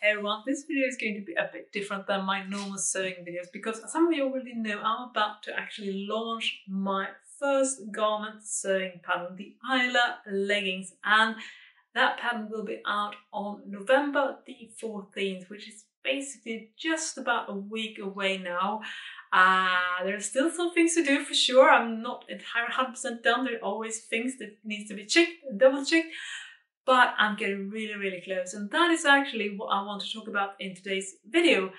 Hey everyone, this video is going to be a bit different than my normal sewing videos because as some of you already know, I'm about to actually launch my first garment sewing pattern, the Aila Leggings, and that pattern will be out on November the 14th, which is basically just about a week away now. There are still some things to do for sure. I'm not entirely 100% done. There are always things that needs to be checked and double checked. But I'm getting really close, and that is actually what I want to talk about in today's video,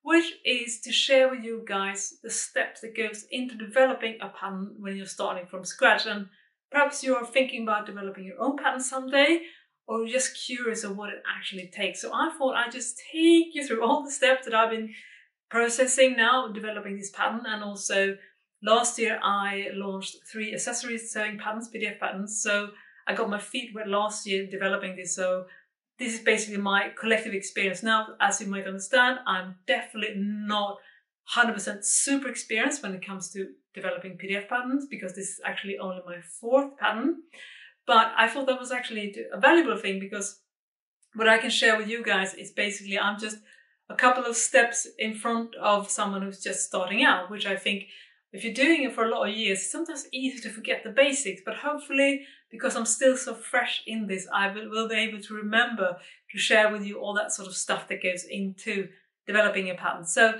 which is to share with you guys the steps that goes into developing a pattern when you're starting from scratch. And perhaps you're thinking about developing your own pattern someday, or you're just curious of what it actually takes. So I thought I'd just take you through all the steps that I've been processing now, developing this pattern. And also last year I launched 3 accessories sewing patterns, PDF patterns. So I got my feet wet last year developing this, so this is basically my collective experience. Now, as you might understand, I'm definitely not 100% super experienced when it comes to developing PDF patterns, because this is actually only my 4th pattern. But I thought that was actually a valuable thing, because what I can share with you guys is basically I'm just a couple of steps in front of someone who's just starting out, which I think if you're doing it for a lot of years, it's sometimes easy to forget the basics, but hopefully, because I'm still so fresh in this, I will be able to remember to share with you all that sort of stuff that goes into developing a pattern. So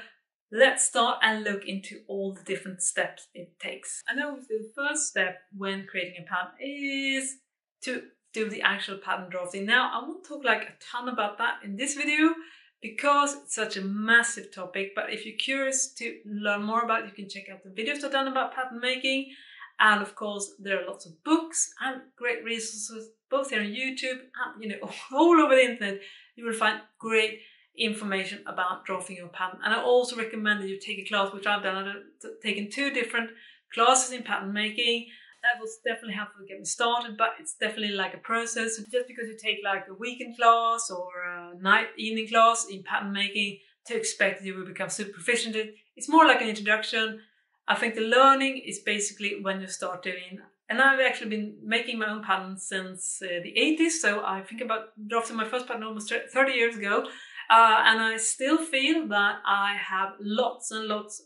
let's start and look into all the different steps it takes. I know the first step when creating a pattern is to do the actual pattern drafting. Now, I won't talk like a ton about that in this video, because it's such a massive topic, but if you're curious to learn more about it, you can check out the videos I've done about pattern making. And of course, there are lots of books and great resources, both here on YouTube and all over the internet. You will find great information about drafting your pattern. And I also recommend that you take a class, which I've done. I've taken 2 different classes in pattern making. That was definitely helpful to get me started, but it's definitely like a process. So just because you take like a weekend class or a evening class in pattern making to expect that you will become super proficient, it's more like an introduction. I think the learning is basically when you start doing, and I've actually been making my own patterns since the 80s, so I think about drafting my first pattern almost 30 years ago, and I still feel that I have lots and lots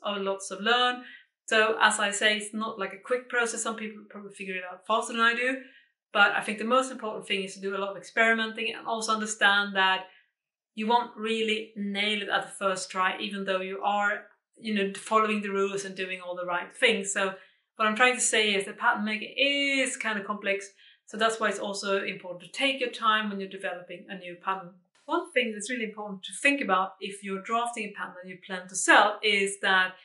of learn. So as I say, it's not like a quick process. Some people probably figure it out faster than I do. But I think the most important thing is to do a lot of experimenting and also understand that you won't really nail it at the first try, even though you are, following the rules and doing all the right things. So what I'm trying to say is that pattern making is kind of complex. So that's why it's also important to take your time when you're developing a new pattern. One thing that's really important to think about if you're drafting a pattern that you plan to sell is that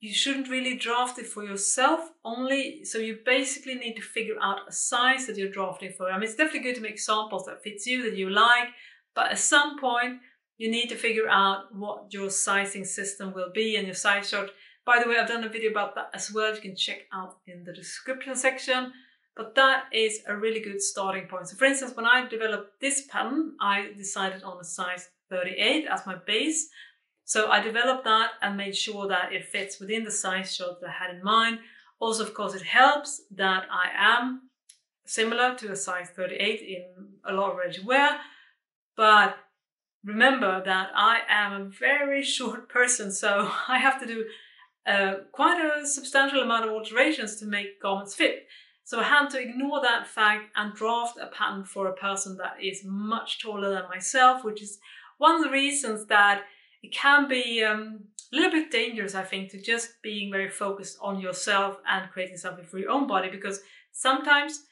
you shouldn't really draft it for yourself only. So you basically need to figure out a size that you're drafting for. I mean, it's definitely good to make samples that fits you, that you like, but at some point you need to figure out what your sizing system will be and your size chart. By the way, I've done a video about that as well. You can check out in the description section, but that is a really good starting point. So for instance, when I developed this pattern, I decided on a size 38 as my base. So I developed that and made sure that it fits within the size chart that I had in mind. Also, of course, it helps that I am similar to a size 38 in a lot of ready-to-wear. But remember that I am a very short person, so I have to do quite a substantial amount of alterations to make garments fit. So I had to ignore that fact and draft a pattern for a person that is much taller than myself, which is one of the reasons that it can be a little bit dangerous, I think, to just being very focused on yourself and creating something for your own body, because sometimes,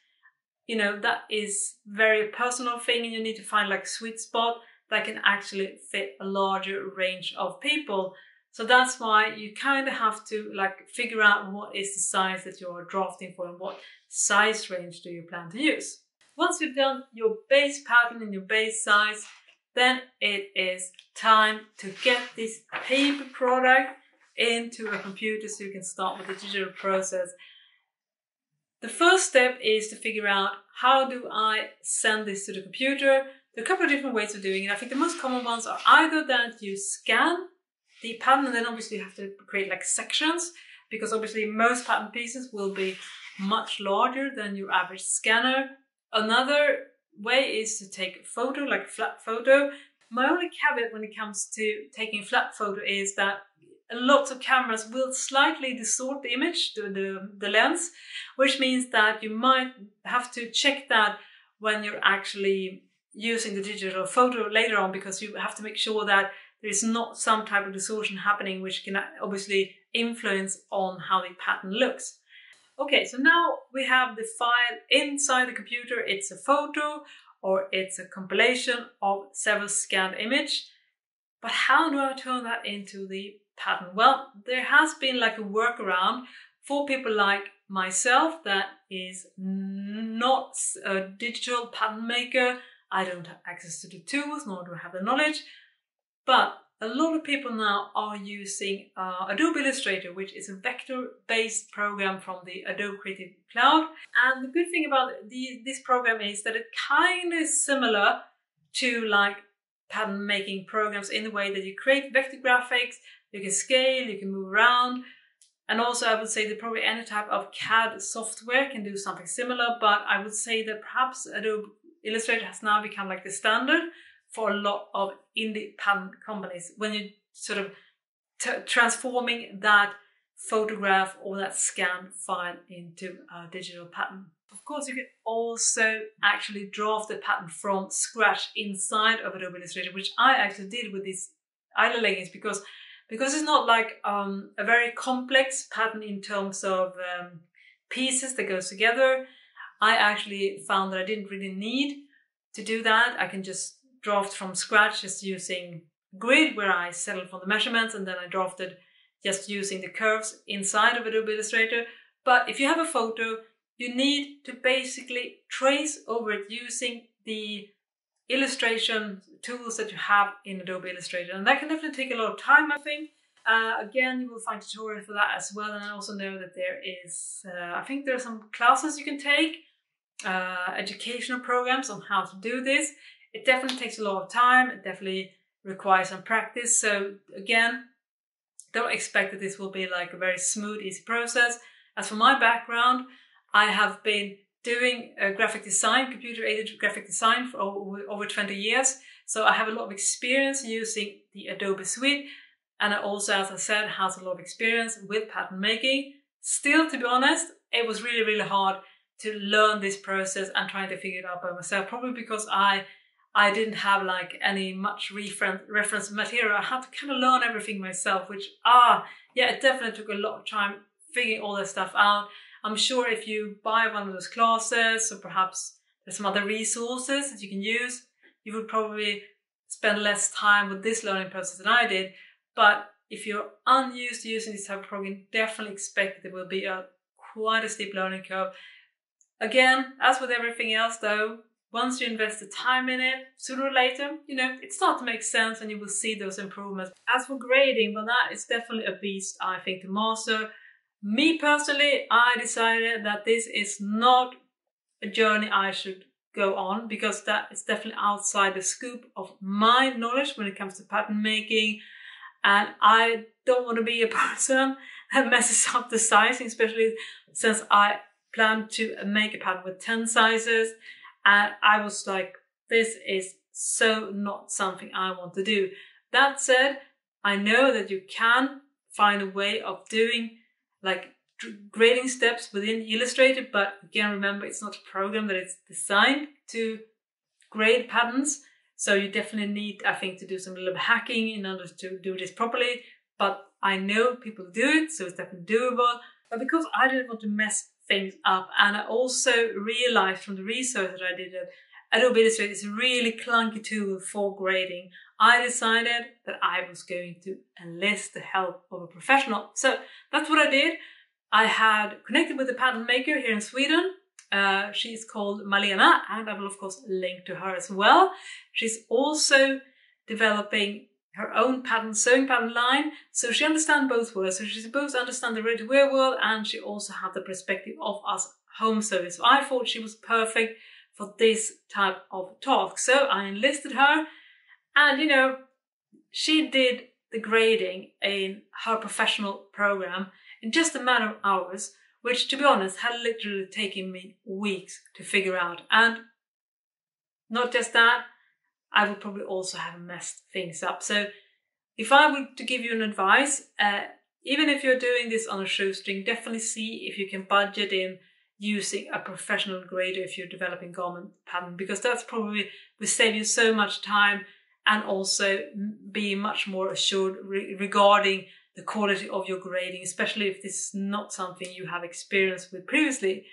that is very personal thing and you need to find like a sweet spot that can actually fit a larger range of people. So that's why you kind of have to like figure out what is the size that you're drafting for and what size range do you plan to use. Once you've done your base pattern and your base size, then it is time to get this paper product into a computer so you can start with the digital process. The first step is to figure out, how do I send this to the computer? There are a couple of different ways of doing it. I think the most common ones are either that you scan the pattern, and then obviously you have to create like sections, because obviously most pattern pieces will be much larger than your average scanner. Another way is to take a photo, like a flat photo, My only caveat when it comes to taking a flat photo is that lots of cameras will slightly distort the image, the lens, which means that you might have to check that when you're actually using the digital photo later on, because you have to make sure that there is not some type of distortion happening, which can obviously influence on how the pattern looks. Okay, so now we have the file inside the computer. It's a photo or it's a compilation of several scanned images. But how do I turn that into the pattern? Well, there has been like a workaround for people like myself that is not a digital pattern maker. I don't have access to the tools, nor do I have the knowledge. But a lot of people now are using Adobe Illustrator, which is a vector-based program from the Adobe Creative Cloud. And the good thing about this program is that it kind of is similar to like pattern making programs in the way that you create vector graphics, you can scale, you can move around. And also I would say that probably any type of CAD software can do something similar, but I would say that perhaps Adobe Illustrator has now become like the standard for a lot of indie pattern companies when you're sort of transforming that photograph or that scanned file into a digital pattern. Of course, you can also actually draft the pattern from scratch inside of Adobe Illustrator, which I actually did with these Aila leggings because it's not like a very complex pattern in terms of pieces that goes together. I actually found that I didn't really need to do that. I can just draft from scratch just using grid, where I settled for the measurements, and then I drafted just using the curves inside of Adobe Illustrator. But if you have a photo, you need to basically trace over it using the illustration tools that you have in Adobe Illustrator. And that can definitely take a lot of time, I think. Again, you will find tutorials for that as well. And I also know that there is, I think there are some classes you can take, educational programs on how to do this. It definitely takes a lot of time. It definitely requires some practice. So again, don't expect that this will be like a very smooth, easy process. As for my background, I have been doing graphic design, computer-aided graphic design for over 20 years. So I have a lot of experience using the Adobe suite. And I also, as I said, has a lot of experience with pattern making. Still, to be honest, it was really, really hard to learn this process and trying to figure it out by myself. Probably because I didn't have like any much reference material. I had to kind of learn everything myself, which, yeah, it definitely took a lot of time figuring all that stuff out. I'm sure if you buy one of those classes, or perhaps there's some other resources that you can use, you would probably spend less time with this learning process than I did. But if you're unused to using this type of program, definitely expect that there will be quite a steep learning curve. Again, as with everything else though, once you invest the time in it, sooner or later, it starts to make sense and you will see those improvements. As for grading, well, that is definitely a beast, I think, to master. Me personally, I decided that this is not a journey I should go on, because that is definitely outside the scope of my knowledge when it comes to pattern making. And I don't want to be a person that messes up the sizing, especially since I plan to make a pattern with 10 sizes. And I was like, this is so not something I want to do. That said, I know that you can find a way of doing like grading steps within Illustrator, but again, remember, it's not a program that is designed to grade patterns. So you definitely need, I think, to do some little hacking in order to do this properly. But I know people do it, so it's definitely doable. But because I didn't want to mess things up, and I also realized from the research that I did that Adobe Illustrator is a really clunky tool for grading, I decided that I was going to enlist the help of a professional. So that's what I did. I had connected with a pattern maker here in Sweden. She's called Malena, and I will of course link to her as well. She's also developing her own sewing pattern line, so she understands both worlds. So she both understands the ready-to-wear world, and she also has the perspective of us home sewers. So I thought she was perfect for this type of task. So I enlisted her, and she did the grading in her professional program in just a matter of hours, which, to be honest, had literally taken me weeks to figure out. And not just that, I would probably also have messed things up. So if I were to give you an advice, even if you're doing this on a shoestring, definitely see if you can budget in using a professional grader if you're developing garment pattern, because that's probably will save you so much time and also be much more assured regarding the quality of your grading, especially if this is not something you have experience with previously.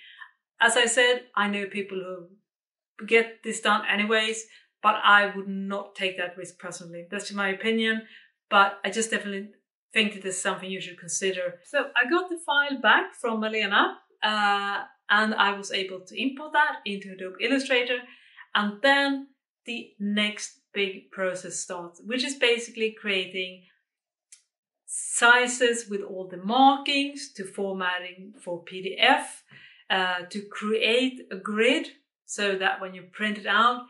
As I said, I know people who get this done anyways, but I would not take that risk personally. That's my opinion, but I just definitely think that this is something you should consider. So I got the file back from Malena, and I was able to import that into Adobe Illustrator, and then the next big process starts, which is basically creating sizes with all the markings, to formatting for PDF, to create a grid so that when you print it out,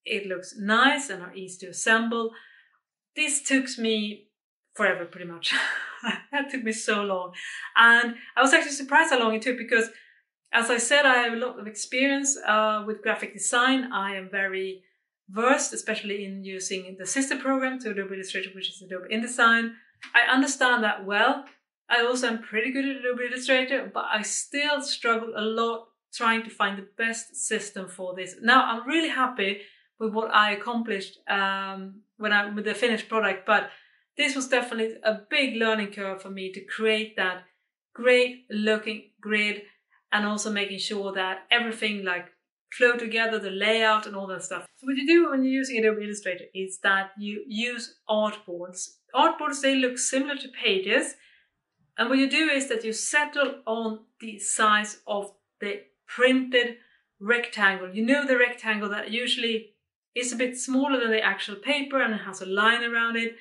it looks nice and are easy to assemble. This took me forever, pretty much. That took me so long. And I was actually surprised how long it took, because as I said, I have a lot of experience with graphic design. I am very versed, especially in using the sister program to Adobe Illustrator, which is Adobe InDesign. I understand that well. I also am pretty good at Adobe Illustrator, but I still struggle a lot trying to find the best system for this. Now, I'm really happy with what I accomplished with the finished product, but this was definitely a big learning curve for me to create that great looking grid, and also making sure that everything like flow together, the layout and all that stuff. So what you do when you're using Adobe Illustrator is that you use artboards. Artboards, they look similar to pages, and what you do is that you settle on the size of the printed rectangle. You know, the rectangle that usually is a bit smaller than the actual paper and it has a line around it.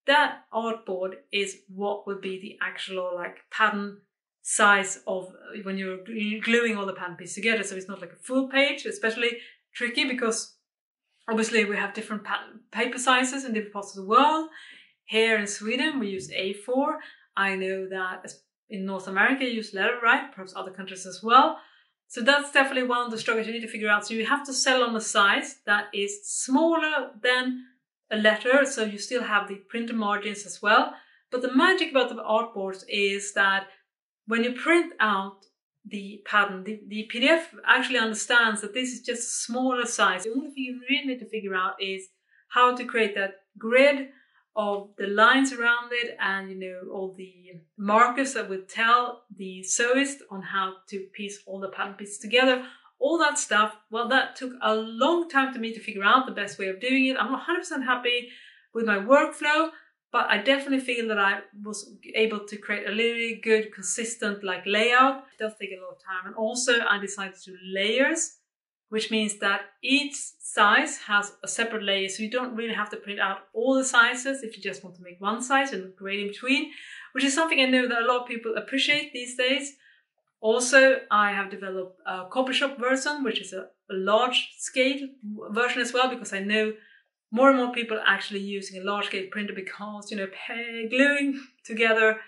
That artboard is what would be the actual like pattern size of when you're gluing all the pattern pieces together. So it's not like a full page, especially tricky because obviously we have different paper sizes in different parts of the world. Here in Sweden we use A4. I know that in North America you use letter, right? Perhaps other countries as well. So that's definitely one of the struggles you need to figure out. So you have to settle on a size that is smaller than a letter, so you still have the printer margins as well. But the magic about the artboards is that when you print out the pattern, the PDF actually understands that this is just a smaller size. The only thing you really need to figure out is how to create that grid of the lines around it, and you know, all the markers that would tell the sewist on how to piece all the pattern pieces together. All that stuff, well, that took a long time to me to figure out the best way of doing it. I'm not 100% happy with my workflow, but I definitely feel that I was able to create a really good, consistent like layout. It does take a lot of time. And also I decided to do layers, which means that each size has a separate layer. So you don't really have to print out all the sizes if you just want to make one size and grade in between, which is something I know that a lot of people appreciate these days. Also, I have developed a copy shop version, which is a large scale version as well, because I know more and more people are actually using a large scale printer because, you know, gluing together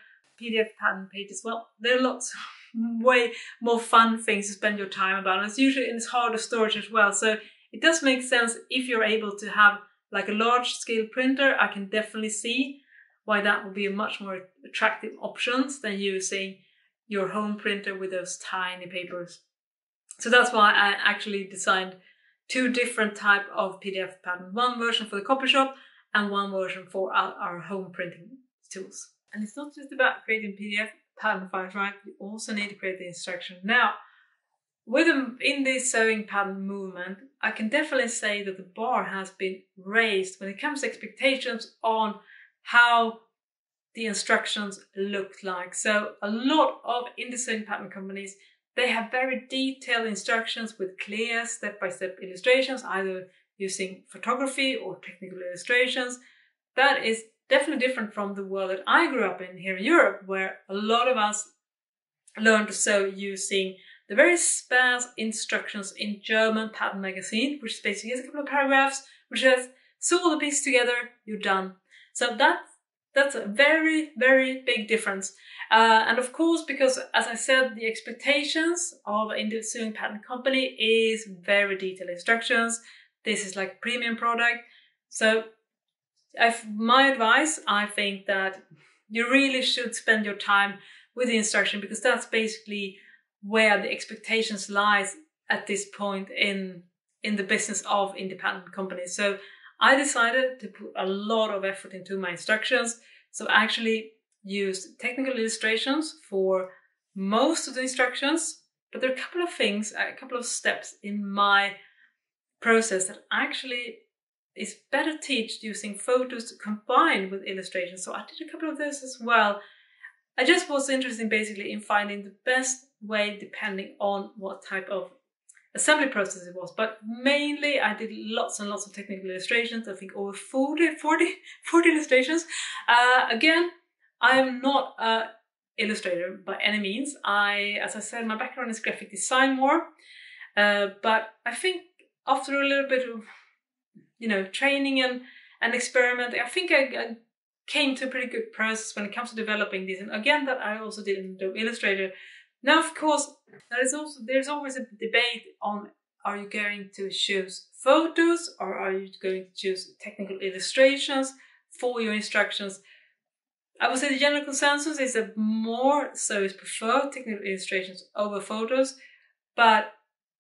PDF pattern pages, well, there are lots way more fun things to spend your time about, and it's harder storage as well. So it does make sense if you're able to have like a large scale printer. I can definitely see why that would be a much more attractive options than using your home printer with those tiny papers. So that's why I actually designed two different type of PDF pattern, one version for the copy shop and one version for our home printing tools. And it's not just about creating PDF pattern files, right? You also need to create the instruction. Now, in this sewing pattern movement, I can definitely say that the bar has been raised when it comes to expectations on how the instructions look like. So a lot of InDesign pattern companies, they have very detailed instructions with clear step-by-step illustrations, either using photography or technical illustrations. That is definitely different from the world that I grew up in here in Europe, where a lot of us learned to sew using the very sparse instructions in German pattern magazine, which basically is a couple of paragraphs, which says, sew all the pieces together, you're done. So that's a very, very big difference. And of course, because as I said, the expectations of an sewing pattern company is very detailed instructions. This is like a premium product. So my advice, I think that you really should spend your time with the instruction, because that's basically where the expectations lies at this point in the business of independent companies. So I decided to put a lot of effort into my instructions. So I actually used technical illustrations for most of the instructions, but there are a couple of things, a couple of steps in my process that actually is better taught using photos combined with illustrations. So I did a couple of those as well. I just was interested basically in finding the best way depending on what type of assembly process it was. But mainly I did lots and lots of technical illustrations. I think over 40 illustrations. Again, I am not an illustrator by any means. As I said, my background is graphic design more. But I think after a little bit of training and experimenting, I think I came to a pretty good process when it comes to developing these. And again, that I also did in Adobe Illustrator. Now, of course, there's always a debate on, are you going to choose photos or are you going to choose technical illustrations for your instructions? I would say the general consensus is that more sewists prefer technical illustrations over photos, but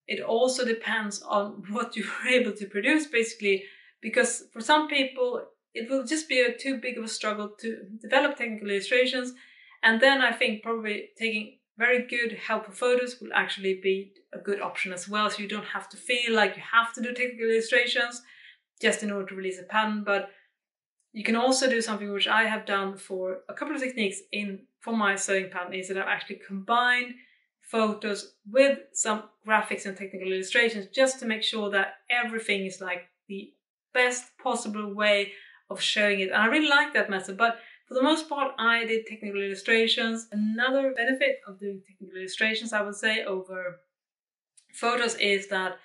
it also depends on what you're able to produce, basically, because for some people it will just be too big of a struggle to develop technical illustrations. And then I think probably taking very good helpful photos will actually be a good option as well. So you don't have to feel like you have to do technical illustrations just in order to release a pattern. But you can also do something which I have done for a couple of techniques for my sewing pattern, is that I've actually combined photos with some graphics and technical illustrations just to make sure that everything is like the best possible way of showing it. And I really like that method, but for the most part I did technical illustrations. Another benefit of doing technical illustrations, I would say, over photos is that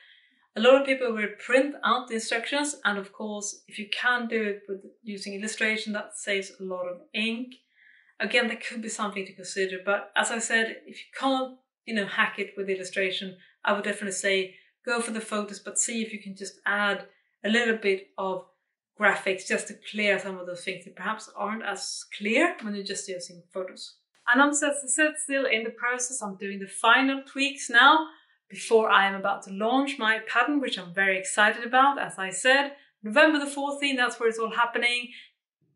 a lot of people will print out the instructions, and of course if you can do it with using illustration, that saves a lot of ink. Again, that could be something to consider, but as I said, if you can't hack it with illustration, I would definitely say go for the photos, but see if you can just add a little bit of graphics just to clear some of those things that perhaps aren't as clear when you're just using photos. And I'm still in the process. I'm doing the final tweaks now before I am about to launch my pattern, which I'm very excited about. As I said, November the 14th, that's where it's all happening.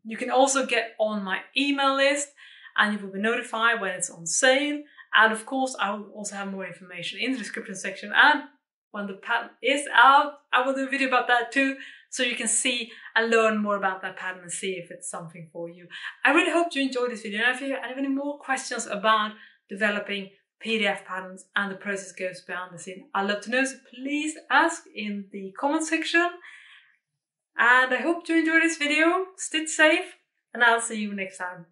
You can also get on my email list and you will be notified when it's on sale. And of course, I will also have more information in the description section. And when the pattern is out, I will do a video about that too, so you can see and learn more about that pattern and see if it's something for you. I really hope you enjoyed this video. And if you have any more questions about developing PDF patterns and the process goes behind the scene, I'd love to know, so please ask in the comment section. And I hope you enjoyed this video. Stay safe, and I'll see you next time.